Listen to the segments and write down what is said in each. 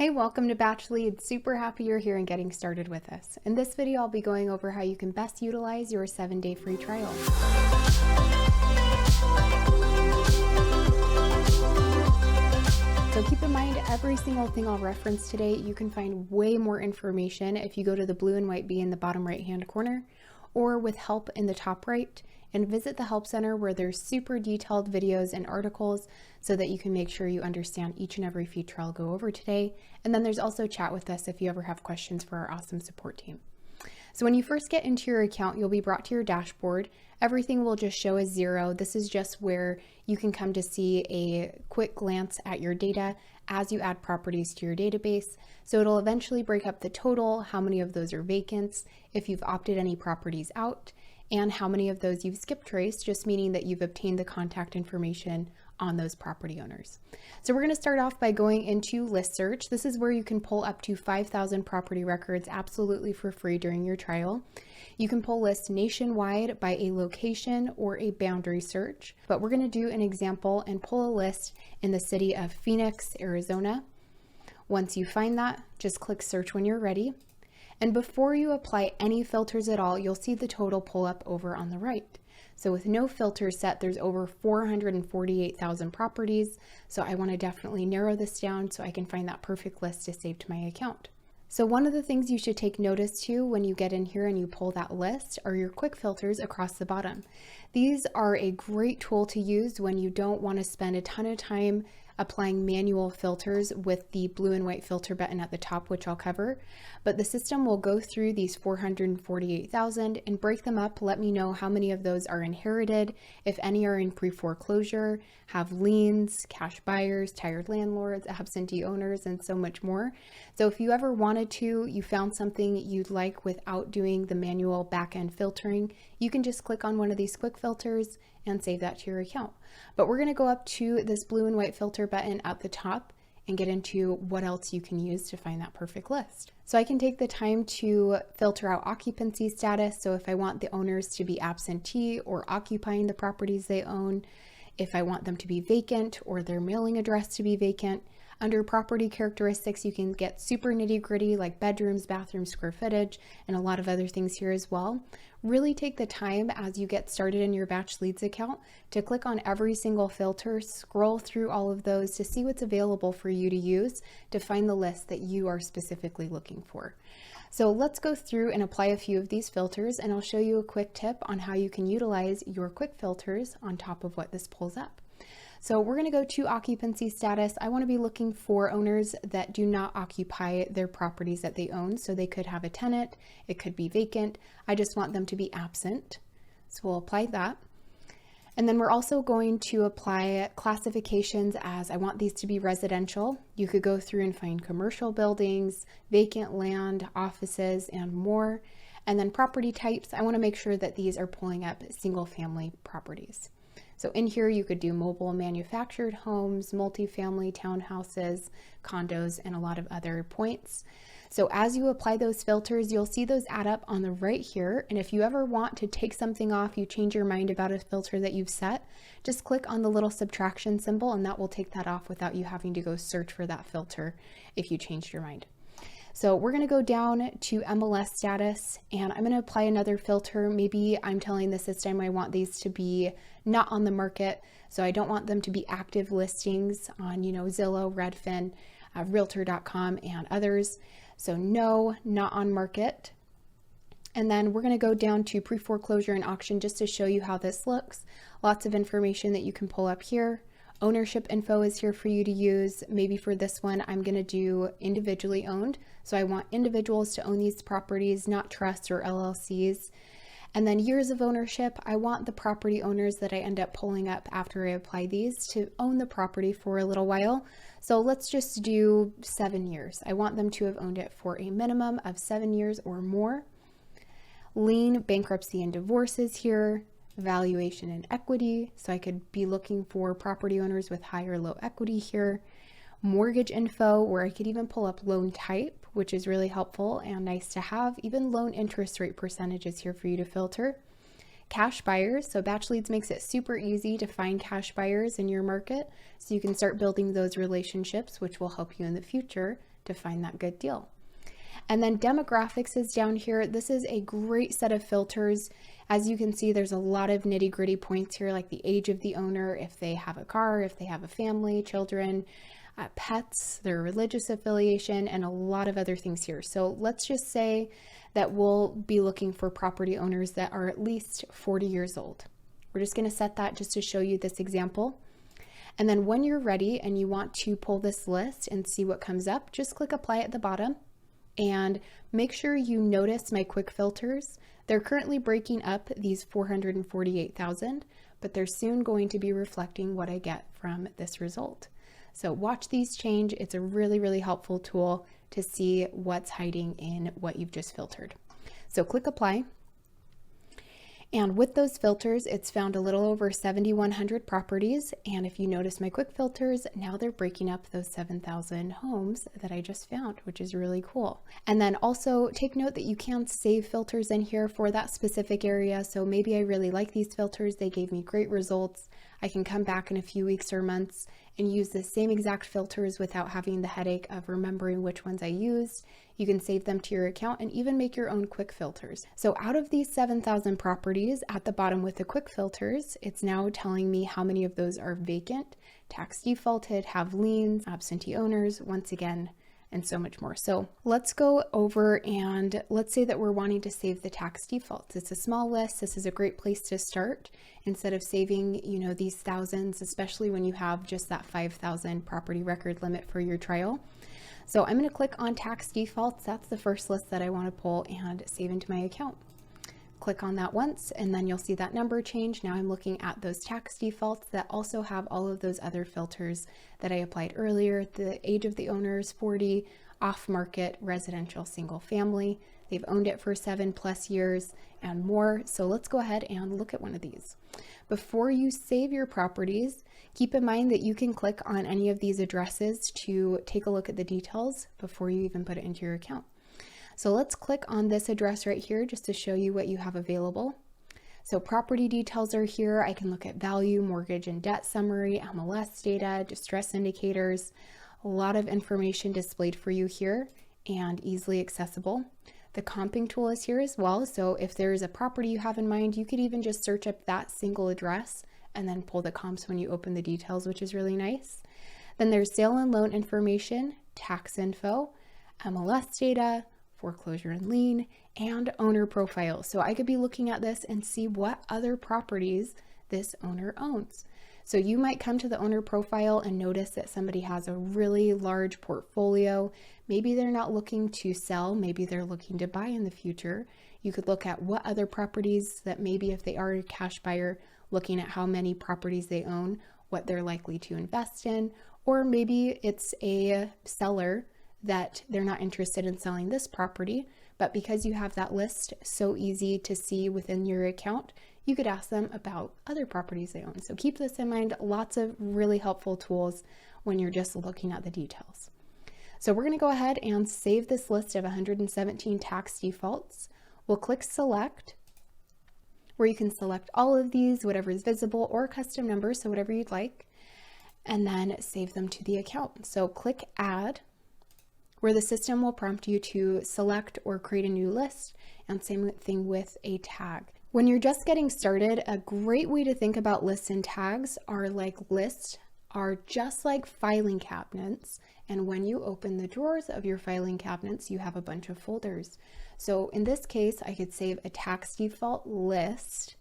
Hey, welcome to BatchLeads. Super happy you're here and getting started with us. In this video, I'll be going over how you can best utilize your 7-day free trial. So keep in mind, every single thing I'll reference today, you can find way more information if you go to the blue and white B in the bottom right-hand corner, or with help in the top right, and visit the Help Center where there's super detailed videos and articles so that you can make sure you understand each and every feature I'll go over today. And then there's also chat with us if you ever have questions for our awesome support team. So when you first get into your account, you'll be brought to your dashboard. Everything will just show as 0. This is just where you can come to see a quick glance at your data as you add properties to your database. So it'll eventually break up the total, how many of those are vacants, if you've opted any properties out, and how many of those you've skip traced, just meaning that you've obtained the contact information on those property owners. So we're going to start off by going into list search. This is where you can pull up to 5,000 property records absolutely for free during your trial. You can pull lists nationwide by a location or a boundary search, but we're going to do an example and pull a list in the city of Phoenix, Arizona. Once you find that, just click search when you're ready. And before you apply any filters at all, you'll see the total pull up over on the right. So with no filters set, there's over 448,000 properties. So I want to definitely narrow this down so I can find that perfect list to save to my account. So one of the things you should take notice to when you get in here and you pull that list are your quick filters across the bottom. These are a great tool to use when you don't want to spend a ton of time applying manual filters with the blue and white filter button at the top, which I'll cover. But the system will go through these 448,000 and break them up, let me know how many of those are inherited, if any are in pre-foreclosure, have liens, cash buyers, tired landlords, absentee owners, and so much more. So if you ever wanted to, you found something you'd like without doing the manual back-end filtering, you can just click on one of these quick filters and save that to your account. But we're going to go up to this blue and white filter button at the top and get into what else you can use to find that perfect list. So I can take the time to filter out occupancy status. So if I want the owners to be absentee or occupying the properties they own, if I want them to be vacant or their mailing address to be vacant. Under property characteristics, you can get super nitty gritty like bedrooms, bathrooms, square footage, and a lot of other things here as well. Really take the time as you get started in your BatchLeads account to click on every single filter, scroll through all of those to see what's available for you to use to find the list that you are specifically looking for. So let's go through and apply a few of these filters, and I'll show you a quick tip on how you can utilize your quick filters on top of what this pulls up. So we're going to go to occupancy status. I want to be looking for owners that do not occupy their properties that they own. So they could have a tenant, it could be vacant. I just want them to be absent. So we'll apply that. And then we're also going to apply classifications as I want these to be residential. You could go through and find commercial buildings, vacant land, offices, and more. And then property types, I want to make sure that these are pulling up single family properties. So in here, you could do mobile manufactured homes, multifamily townhouses, condos, and a lot of other points. So as you apply those filters, you'll see those add up on the right here. And if you ever want to take something off, you change your mind about a filter that you've set, just click on the little subtraction symbol and that will take that off without you having to go search for that filter if you changed your mind. So we're going to go down to MLS status and I'm going to apply another filter. Maybe I'm telling the system I want these to be not on the market. So I don't want them to be active listings on, Zillow, Redfin, Realtor.com and others. So no, not on market. And then we're going to go down to pre-foreclosure and auction just to show you how this looks. Lots of information that you can pull up here. Ownership info is here for you to use. Maybe for this one, I'm going to do individually owned. So I want individuals to own these properties, not trusts or LLCs. And then years of ownership, I want the property owners that I end up pulling up after I apply these to own the property for a little while. So let's just do 7 years. I want them to have owned it for a minimum of 7 years or more. Lien, bankruptcy, and divorce is here. Valuation and equity. So I could be looking for property owners with high or low equity here. Mortgage info, where I could even pull up loan type, which is really helpful and nice to have. Even loan interest rate percentages here for you to filter. Cash buyers, so BatchLeads makes it super easy to find cash buyers in your market, so you can start building those relationships, which will help you in the future to find that good deal. And then demographics is down here. This is a great set of filters. As you can see, there's a lot of nitty-gritty points here, like the age of the owner, if they have a car, if they have a family, children, pets, their religious affiliation, and a lot of other things here. So let's just say that we'll be looking for property owners that are at least 40 years old. We're just going to set that just to show you this example. And then when you're ready and you want to pull this list and see what comes up, just click apply at the bottom. And make sure you notice my quick filters. They're currently breaking up these 448,000, but they're soon going to be reflecting what I get from this result. So watch these change. It's a really, really helpful tool to see what's hiding in what you've just filtered. So click apply. And with those filters, it's found a little over 7,100 properties. And if you notice my quick filters, now they're breaking up those 7,000 homes that I just found, which is really cool. And then also take note that you can save filters in here for that specific area. So maybe I really like these filters. They gave me great results. I can come back in a few weeks or months and use the same exact filters without having the headache of remembering which ones I used. You can save them to your account and even make your own quick filters. So out of these 7,000 properties at the bottom with the quick filters, it's now telling me how many of those are vacant, tax defaulted, have liens, absentee owners, once again, and so much more. So let's go over and let's say that we're wanting to save the tax defaults. It's a small list. This is a great place to start instead of saving, these thousands, especially when you have just that 5,000 property record limit for your trial. So I'm going to click on tax defaults. That's the first list that I want to pull and save into my account. Click on that once and then you'll see that number change. Now I'm looking at those tax defaults that also have all of those other filters that I applied earlier. The age of the owner is 40, off-market, residential, single family. They've owned it for 7+ years and more. So let's go ahead and look at one of these. Before you save your properties, keep in mind that you can click on any of these addresses to take a look at the details before you even put it into your account. So let's click on this address right here just to show you what you have available. So property details are here. I can look at value, mortgage and debt summary, MLS data, distress indicators, a lot of information displayed for you here and easily accessible. The comping tool is here as well. So if there's a property you have in mind, you could even just search up that single address and then pull the comps when you open the details, which is really nice. Then there's sale and loan information, tax info, MLS data, foreclosure and lien, and owner profile. So I could be looking at this and see what other properties this owner owns. So you might come to the owner profile and notice that somebody has a really large portfolio. Maybe they're not looking to sell, maybe they're looking to buy in the future. You could look at what other properties that maybe if they are a cash buyer, looking at how many properties they own, what they're likely to invest in, or maybe it's a seller that they're not interested in selling this property, but because you have that list so easy to see within your account, you could ask them about other properties they own. So keep this in mind, lots of really helpful tools when you're just looking at the details. So we're going to go ahead and save this list of 117 tax defaults. We'll click select, where you can select all of these, whatever is visible, or custom numbers, so whatever you'd like, and then save them to the account. So click add, where the system will prompt you to select or create a new list, and same thing with a tag. When you're just getting started, a great way to think about lists and tags are just like filing cabinets, and when you open the drawers of your filing cabinets, you have a bunch of folders. So in this case, I could save a tax default list,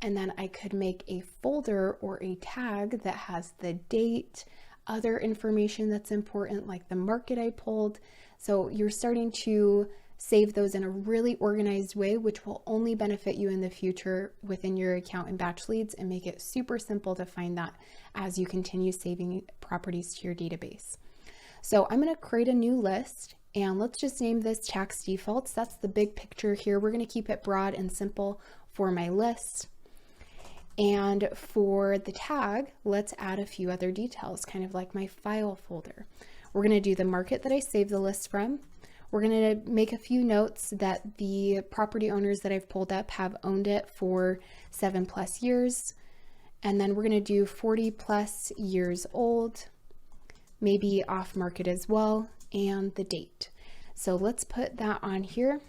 and then I could make a folder or a tag that has the date, other information that's important, like the market I pulled. So you're starting to save those in a really organized way, which will only benefit you in the future within your account in BatchLeads and make it super simple to find that as you continue saving properties to your database. So I'm going to create a new list and let's just name this tax defaults. That's the big picture here. We're going to keep it broad and simple for my list. And for the tag, let's add a few other details, kind of like my file folder. We're going to do the market that I saved the list from. We're going to make a few notes that the property owners that I've pulled up have owned it for 7+ years. And then we're going to do 40+ years old, maybe off market as well, and the date. So let's put that on here.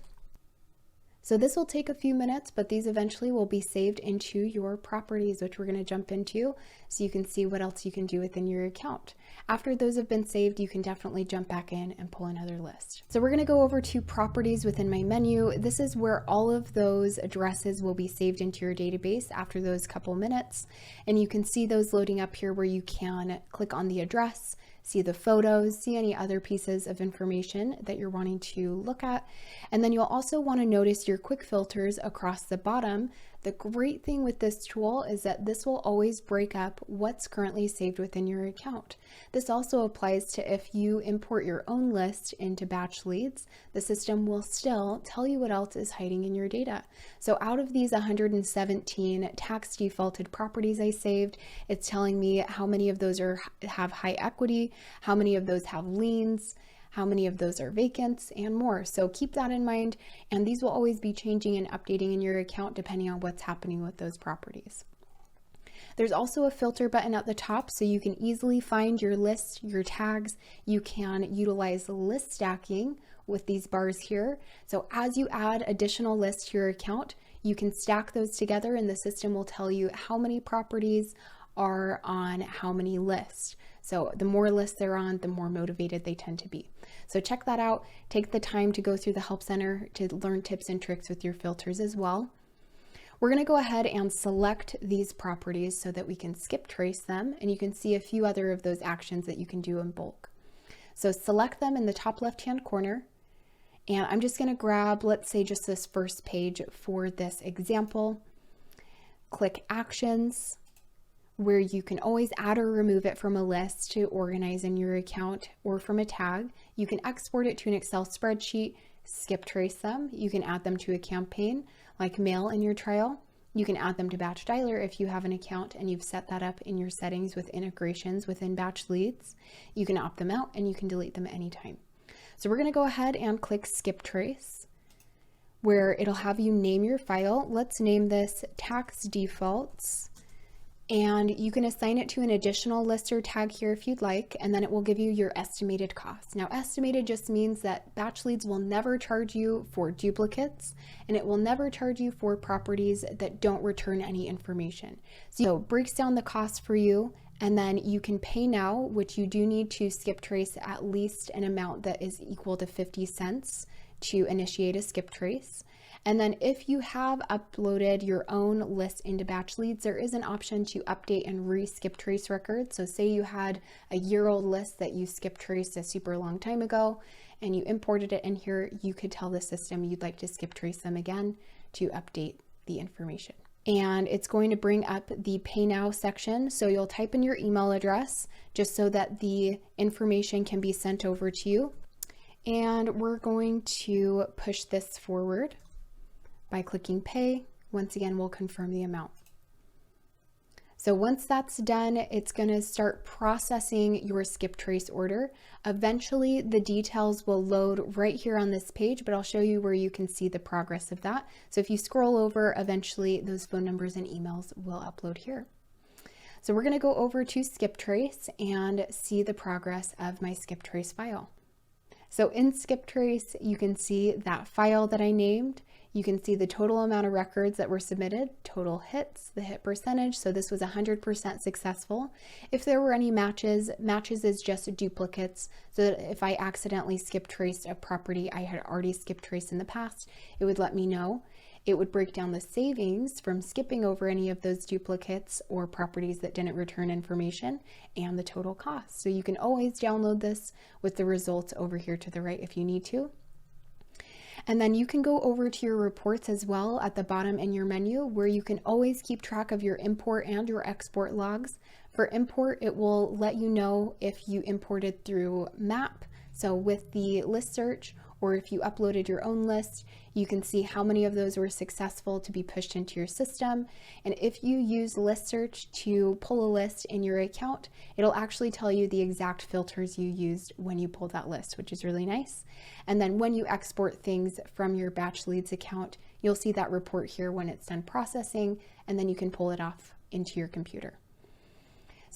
So this will take a few minutes, but these eventually will be saved into your properties, which we're going to jump into so you can see what else you can do within your account. After those have been saved, you can definitely jump back in and pull another list. So we're going to go over to properties within my menu. This is where all of those addresses will be saved into your database after those couple minutes. And you can see those loading up here where you can click on the address, see the photos, see any other pieces of information that you're wanting to look at. And then you'll also want to notice your quick filters across the bottom. The great thing with this tool is that this will always break up what's currently saved within your account. This also applies to if you import your own list into BatchLeads, the system will still tell you what else is hiding in your data. So out of these 117 tax defaulted properties I saved, it's telling me how many of those have high equity, how many of those have liens, how many of those are vacants, and more. So keep that in mind, and these will always be changing and updating in your account depending on what's happening with those properties. There's also a filter button at the top so you can easily find your list, your tags. You can utilize list stacking with these bars here. So as you add additional lists to your account, you can stack those together and the system will tell you how many properties are on how many lists. So the more lists they're on, the more motivated they tend to be. So check that out. Take the time to go through the Help Center to learn tips and tricks with your filters as well. We're going to go ahead and select these properties so that we can skip trace them, and you can see a few other of those actions that you can do in bulk. So select them in the top left-hand corner, and I'm just going to grab, let's say, just this first page for this example. Click Actions, where you can always add or remove it from a list to organize in your account or from a tag. You can export it to an Excel spreadsheet, skip trace them. You can add them to a campaign like mail in your trial. You can add them to Batch Dialer if you have an account and you've set that up in your settings with integrations within BatchLeads. You can opt them out and you can delete them anytime. So we're going to go ahead and click Skip Trace, where it'll have you name your file. Let's name this Tax Defaults. And you can assign it to an additional list or tag here if you'd like, and then it will give you your estimated cost. Now, estimated just means that BatchLeads will never charge you for duplicates, and it will never charge you for properties that don't return any information. So it breaks down the cost for you, and then you can pay now, which you do need to skip trace at least an amount that is equal to 50 cents to initiate a skip trace. And then if you have uploaded your own list into BatchLeads, there is an option to update and re-skip trace records. So say you had a year-old list that you skip traced a super long time ago and you imported it in here, you could tell the system you'd like to skip trace them again to update the information. And it's going to bring up the Pay Now section. So you'll type in your email address just so that the information can be sent over to you. And we're going to push this forward by clicking Pay. Once again, we'll confirm the amount. So once that's done, it's going to start processing your skip trace order. Eventually, the details will load right here on this page, but I'll show you where you can see the progress of that. So if you scroll over, eventually those phone numbers and emails will upload here. So we're going to go over to skip trace and see the progress of my skip trace file. So in skip trace, you can see that file that I named. You can see the total amount of records that were submitted, total hits, the hit percentage. So this was 100% successful. If there were any matches is just duplicates. So that if I accidentally skip traced a property I had already skip traced in the past, it would let me know. It would break down the savings from skipping over any of those duplicates or properties that didn't return information and the total cost. So you can always download this with the results over here to the right if you need to. And then you can go over to your reports as well at the bottom in your menu, where you can always keep track of your import and your export logs. For import, it will let you know if you imported through map, so with the list search, or if you uploaded your own list, you can see how many of those were successful to be pushed into your system. And if you use list search to pull a list in your account, it'll actually tell you the exact filters you used when you pulled that list, which is really nice. And then when you export things from your BatchLeads account, you'll see that report here when it's done processing, and then you can pull it off into your computer.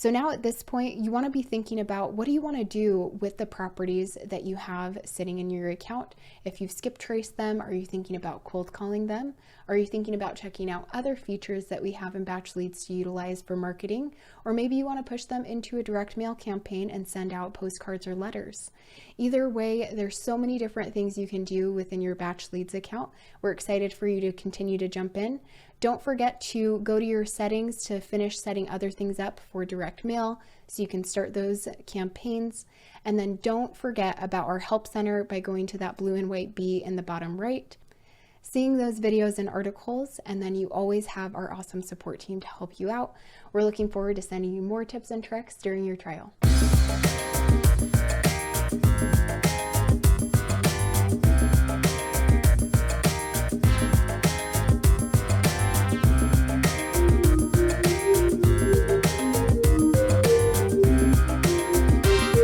So now at this point, you want to be thinking about what do you want to do with the properties that you have sitting in your account. If you've skip traced them, are you thinking about cold calling them? Are you thinking about checking out other features that we have in BatchLeads to utilize for marketing? Or maybe you want to push them into a direct mail campaign and send out postcards or letters. Either way, there's so many different things you can do within your BatchLeads account. We're excited for you to continue to jump in. Don't forget to go to your settings to finish setting other things up for direct mail so you can start those campaigns. And then don't forget about our help center by going to that blue and white B in the bottom right, seeing those videos and articles, and then you always have our awesome support team to help you out. We're looking forward to sending you more tips and tricks during your trial.